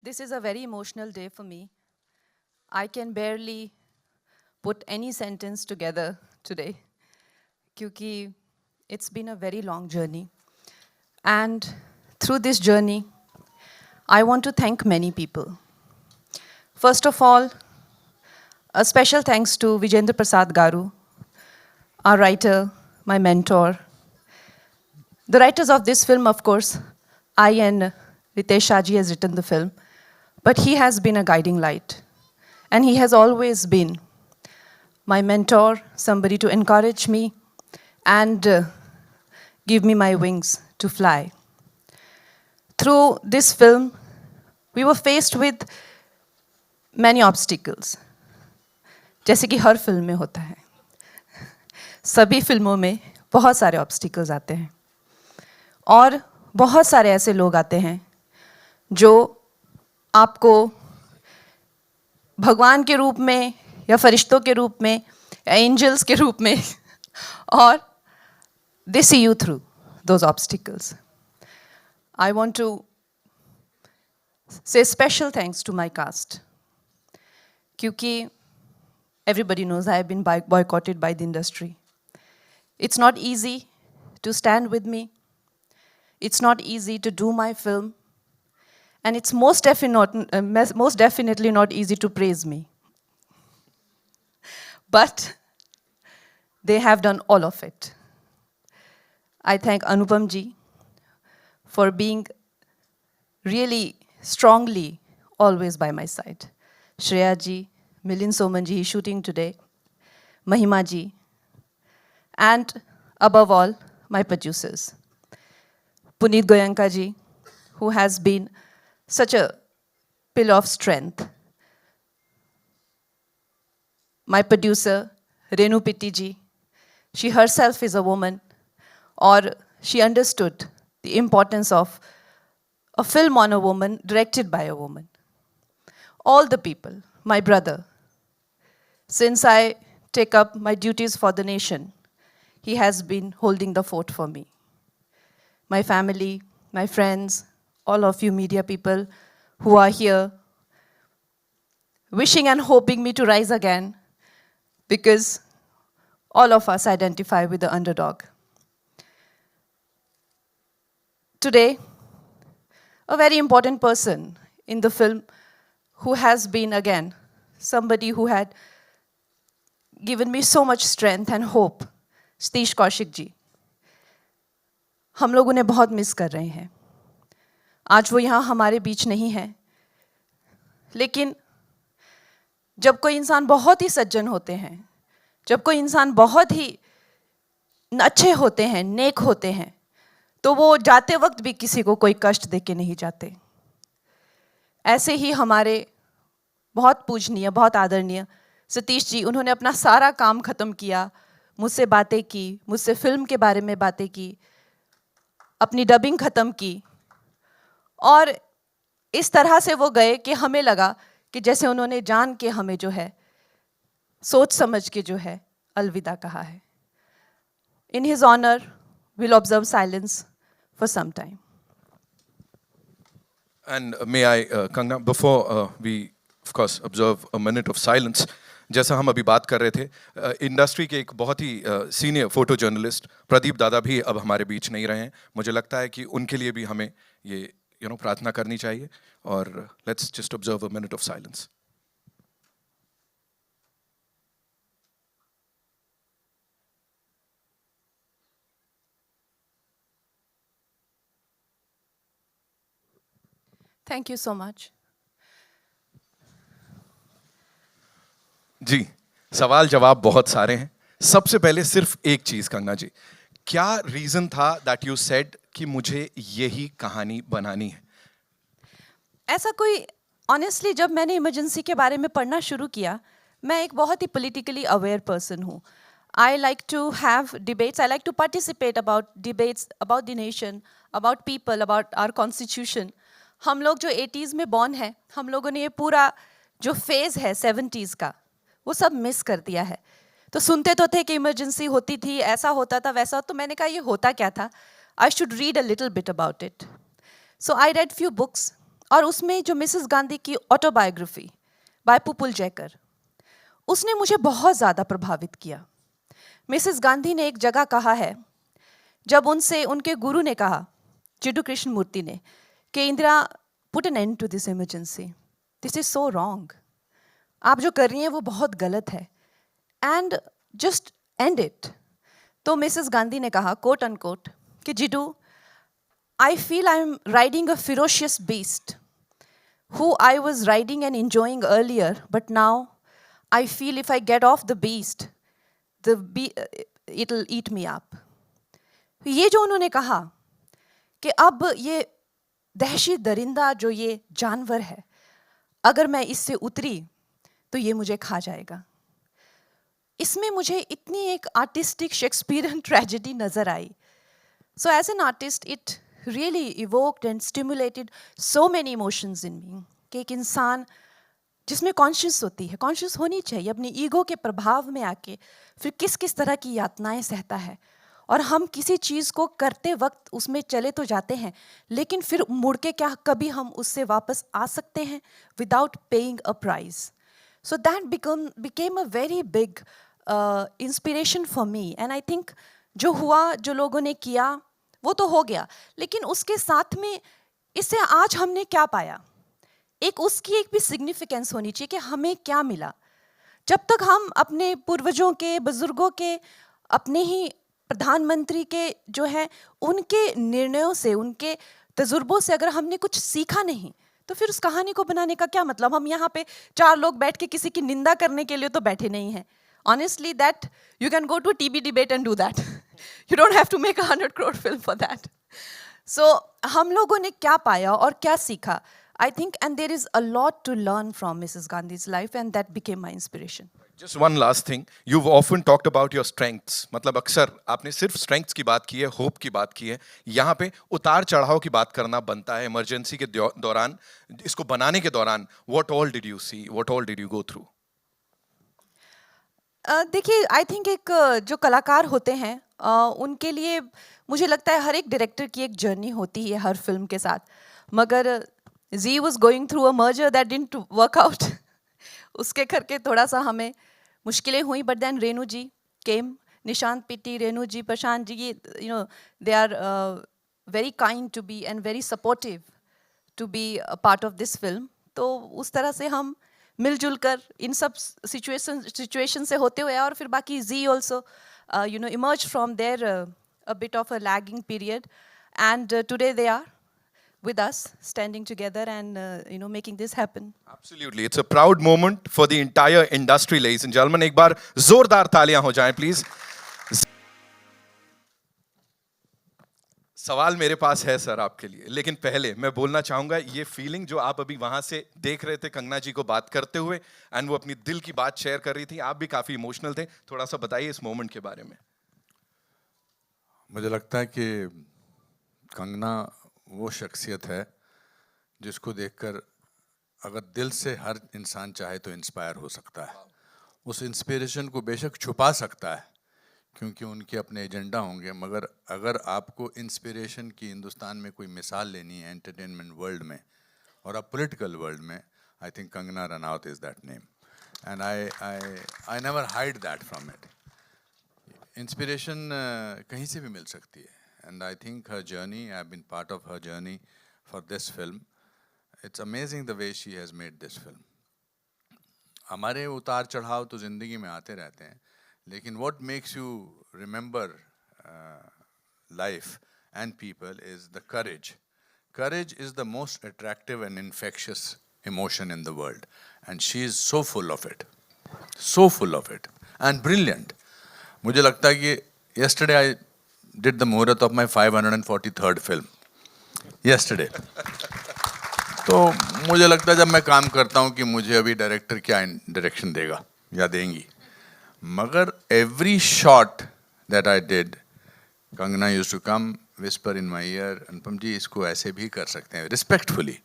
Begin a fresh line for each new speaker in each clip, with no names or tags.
This is a very emotional day for me. I can barely put any sentence together today, because it's been a very long journey. And through this journey, I want to thank many people. First of all, a special thanks to Vijendra Prasad Garu, our writer, my mentor. The writers of this film, of course, I and Ritesh Shaji has written the film, but he has been a guiding light. And he has always been my mentor, somebody to encourage me and give me my wings to fly. Through this film, we were faced with many obstacles. जैसे कि हर film में होता है, सभी फिल्मों में बहुत सारे ऑब्स्टिकल्स आते हैं और बहुत सारे ऐसे लोग आते हैं जो आपको भगवान के रूप में या फरिश्तों के रूप में या एंजल्स के रूप में और they see you through those obstacles. I want to say special thanks to my cast, क्योंकि everybody knows I have been boycotted by the industry. It's not easy to stand with me. It's not easy to do my film. And it's most definitely not easy to praise me. But they have done all of it. I thank Anupam ji for being really strongly always by my side. Shreya ji, Milind Soman ji, he's shooting today, Mahima ji, and above all, my producers. Puneet Goyanka ji, who has been such a pillar of strength. My producer, Renu Pitti ji, she herself is a woman, or she understood the importance of a film on a woman, directed by a woman. All the people, my brother, since I take up my duties for the nation, he has been holding the fort for me. My family, my friends, all of you media people who are here, wishing and hoping me to rise again, because all of us identify with the underdog. Today, a very important person in the film who has been, again, somebody who had given me so much strength and hope, Satish Kaushik ji. हम लोग उन्हें बहुत miss कर रहे हैं. आज वो यहाँ हमारे बीच नहीं है, लेकिन जब कोई इंसान बहुत ही सज्जन होते हैं, जब कोई इंसान बहुत ही अच्छे होते हैं, नेक होते हैं, तो वो जाते वक्त भी किसी को कोई कष्ट दे के नहीं जाते. ऐसे ही हमारे बहुत पूजनीय, बहुत आदरणीय सतीश जी, उन्होंने अपना सारा काम ख़त्म किया, मुझसे बातें की, मुझसे फिल्म के बारे में बातें की, अपनी डबिंग ख़त्म की, और इस तरह से वो गए कि हमें लगा कि जैसे उन्होंने जान के हमें जो है, सोच समझ के जो है, अलविदा कहा है. In his honor, we'll observe silence for some time.
And may I, Kangana, before we, of course, observe a minute of silence, जैसा हम अभी बात कर रहे थे, इंडस्ट्री के एक बहुत ही सीनियर फोटो जर्नलिस्ट प्रदीप दादा भी अब हमारे बीच नहीं रहे हैं. मुझे लगता है कि उनके लिए भी हमें ये प्रार्थना करनी चाहिए, और let's just observe a minute of silence.
Thank you so much.
जी, सवाल जवाब बहुत सारे हैं. सबसे पहले सिर्फ एक चीज, कंगना जी, क्या रीजन था दैट यू सेड कि मुझे यही कहानी बनानी है?
ऐसा कोई, ऑनेस्टली जब मैंने इमरजेंसी के बारे में पढ़ना शुरू किया, मैं एक बहुत ही पॉलिटिकली अवेयर पर्सन हूँ. I like to have debates, I like to participate about debates, about the nation, about people, about our constitution. हम लोग जो 80s में बॉर्न है, हम लोगों ने ये पूरा जो फेज़ है 70s का, वो सब मिस कर दिया है. तो सुनते तो थे कि इमरजेंसी होती थी, ऐसा होता था, वैसा. तो मैंने कहा ये होता क्या था, I should read a little bit about it. So I read few books, और उसमें जो मिसेस गांधी की ऑटोबायोग्राफी बाय पुपुल जयकर, उसने मुझे बहुत ज़्यादा प्रभावित किया। मिसेस गांधी ने एक जगह कहा है, जब उनसे उनके गुरु ने कहा, चिड्डू कृष्ण मूर्ति ने, कि Indira, put an end to this emergency, this is so wrong, आप जो कर रही हैं वो बहुत गलत है, एंड जस्ट एंड इट। तो मिसेस गांधी ने कहा, कोट अनकोट, कि Jiddu, I feel I am riding a ferocious beast who I was riding and enjoying earlier, but now I feel if I get off the beast, it'll eat me up. ये जो उन्होंने कहा कि अब ये दहशी दरिंदा जो ये जानवर है, अगर मैं इससे उतरी तो ये मुझे खा जाएगा, इसमें मुझे इतनी एक आर्टिस्टिक शेक्सपियरियन ट्रेजेडी नजर आई. So as an artist, it really evoked and stimulated so many emotions in me. कि एक इंसान जिसमें कॉन्शियस होती है, कॉन्शियस होनी चाहिए, अपनी ईगो के प्रभाव में आके फिर किस किस तरह की यातनाएं सहता है, और हम किसी चीज़ को करते वक्त उसमें चले तो जाते हैं, लेकिन फिर मुड़ के क्या कभी हम उससे वापस आ सकते हैं without paying a prize. So that became a very big inspiration for me. And I think जो हुआ, जो लोगों ने किया, वो तो हो गया, लेकिन उसके साथ में इससे आज हमने क्या पाया, एक उसकी एक भी सिग्निफिकेंस होनी चाहिए कि हमें क्या मिला. जब तक हम अपने पूर्वजों के, बुजुर्गों के, अपने ही प्रधानमंत्री के जो है उनके निर्णयों से, उनके तजुर्बों से अगर हमने कुछ सीखा नहीं, तो फिर उस कहानी को बनाने का क्या मतलब. हम यहाँ पे 4 लोग बैठ के किसी की निंदा करने के लिए तो बैठे नहीं हैं. Honestly, that you can go to a TB debate and do that. You don't have to make 100 crore film for that. So हम लोगों ने क्या पाया और क्या सीखा, I think, and there is a lot to learn from Mrs. Gandhi's life, and that became my inspiration.
Just one last thing, you've often talked about your strengths. मतलब अक्सर आपने सिर्फ strengths की बात की है, hope की बात की है. यहाँ पे उतार चढ़ाव की बात करना बनता है. इमरजेंसी के दौरान, इसको बनाने के दौरान, what all did you see? What all did you go through?
देखिए, आई थिंक एक जो कलाकार होते हैं, उनके लिए मुझे लगता है हर एक डायरेक्टर की एक जर्नी होती है हर फिल्म के साथ. मगर Zee was going through a merger that didn't work out. उसके करके थोड़ा सा हमें मुश्किलें हुई, but then Renu ji came, Nishant Pitti, Renu ji, Prashant ji, you know, they are very kind to be and very supportive to be a part of this film. तो उस तरह से हम मिलजुल कर इन सब सिचुएशन से होते हुए, और फिर बाकी Zee also you know emerge from there a bit of a lagging period, and today they are with us, standing together and you know, making this happen.
Absolutely, it's a proud moment for the entire industry, ladies and gentlemen. एक बार जोरदार तालियां हो जाएं, please. सवाल मेरे पास है sir आपके लिए, लेकिन पहले मैं बोलना चाहूंगा, ये फीलिंग जो आप अभी वहां से देख रहे थे कंगना जी को बात करते हुए, एंड वो अपनी दिल की बात शेयर कर रही थी, आप भी काफी इमोशनल थे. थोड़ा सा बताइए इस मोमेंट के बारे में.
मुझे लगता है कि कंगना वो शख्सियत है जिसको देखकर अगर दिल से हर इंसान चाहे तो इंस्पायर हो सकता है. उस इंस्पिरेशन को बेशक छुपा सकता है क्योंकि उनके अपने एजेंडा होंगे, मगर अगर आपको इंस्पिरेशन की हिंदुस्तान में कोई मिसाल लेनी है एंटरटेनमेंट वर्ल्ड में और अब पॉलिटिकल वर्ल्ड में, I think Kangana Ranaut is that name, and I never hide that from it. Inspiration कहीं से भी मिल सकती है, and I think her journey, I've been part of her journey for this film. It's amazing the way she has made this film. हमारे उतार चढ़ाव तो ज़िंदगी में आते रहते हैं, लेकिन what makes you remember life and people is the courage. Courage is the most attractive and infectious emotion in the world, and she is so full of it, and brilliant. मुझे लगता है कि yesterday I did the muhurat of my 543rd film yesterday. तो मुझे लगता है जब मैं काम करता हूँ कि मुझे अभी डायरेक्टर क्या डायरेक्शन देगा या देंगी, मगर every shot that I did, Kangana used to come whisper in my ear, अनुपम जी इसको ऐसे भी कर सकते हैं, respectfully,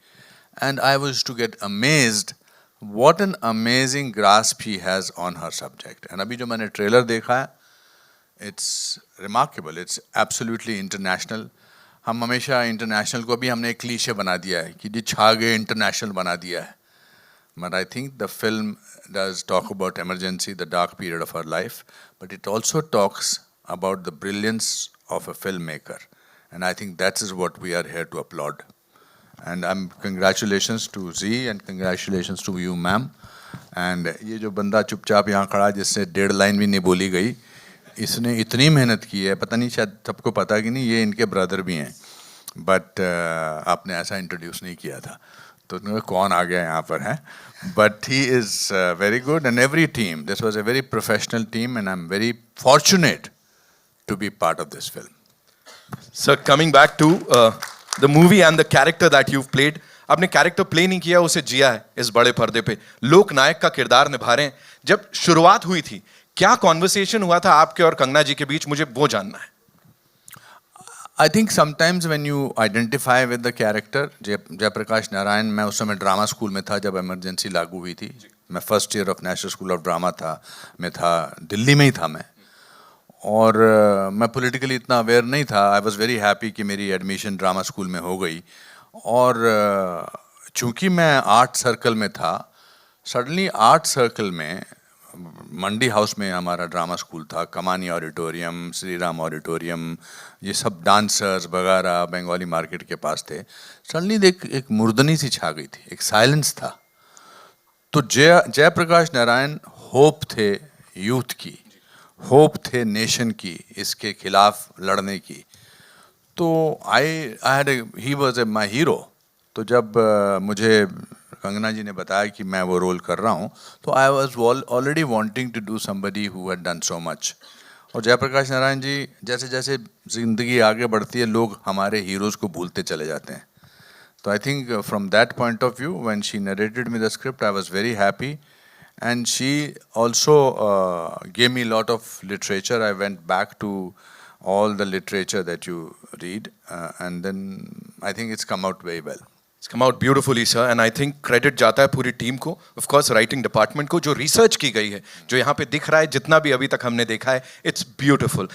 and I was to get amazed what an amazing grasp she has on her subject. And अभी जो मैंने ट्रेलर देखा है, it's remarkable. It's absolutely international. हम हमेशा इंटरनेशनल को भी हमने एक क्लीशे बना दिया है कि जी छा गए इंटरनेशनल बना दिया है. But I think the film does talk about emergency, the dark period of our life, but it also talks about the brilliance of a filmmaker. And I think that is what we are here to applaud. And congratulations to Z and congratulations to you, ma'am. And ये जो बंदा चुपचाप यहाँ खड़ा जिससे 1.5 line भी नहीं बोली गई, इसने इतनी मेहनत की है, पता नहीं शायद सबको पता कि नहीं ये इनके ब्रदर भी हैं, बट आपने ऐसा इंट्रोड्यूस नहीं किया था, तो कौन आ गया यहाँ पर है. But he is very good, and every team, this was a very professional team, and I'm very fortunate to be part of this film.
Sir, coming back to the movie and the character that you've played, आपने character play नहीं किया, उसे जिया है इस बड़े पर्दे पे. लोक नायक का किरदार निभा रहे हैं. जब शुरुआत हुई थी, क्या कॉन्वर्सेशन हुआ था आपके और कंगना जी के बीच, मुझे वो जानना है.
I think sometimes when you identify with the character, Jayaprakash Narayan, मैं उस समय ड्रामा स्कूल में था जब इमरजेंसी लागू हुई थी. मैं first year of national school of drama था, दिल्ली में ही था मैं, और मैं पॉलिटिकली इतना अवेयर नहीं था. आई वॉज वेरी हैप्पी कि मेरी एडमिशन ड्रामा स्कूल में हो गई, और चूंकि मैं आर्ट सर्कल में था, सडनली आर्ट सर्कल में मंडी हाउस में हमारा ड्रामा स्कूल था, कमानी ऑडिटोरियम, श्री राम ऑडिटोरियम, ये सब डांसर्स वगैरह बंगाली मार्केट के पास थे. सडनली एक मुर्दनी सी छा गई थी, एक साइलेंस था. तो जयप्रकाश नारायण होप थे यूथ की, होप थे नेशन की, इसके खिलाफ लड़ने की. तो ही वॉज माई हीरो. तो जब मुझे कंगना जी ने बताया कि मैं वो रोल कर रहा हूँ, तो I was already wanting to do somebody who had done so much. और जयप्रकाश नारायण जी, जैसे जैसे ज़िंदगी आगे बढ़ती है, लोग हमारे हीरोज़ को भूलते चले जाते हैं. तो I think from that point of view, when she narrated me the script, I was very happy. And she also gave me a lot of literature. I went back to all the literature that you read, and then I think it's come out very well.
It's come out beautifully, sir, and I think credit जाता है पूरी team को, of course writing department को, जो research की गई है, जो यहाँ पे दिख रहा है, जितना भी अभी तक हमने देखा है, it's beautiful.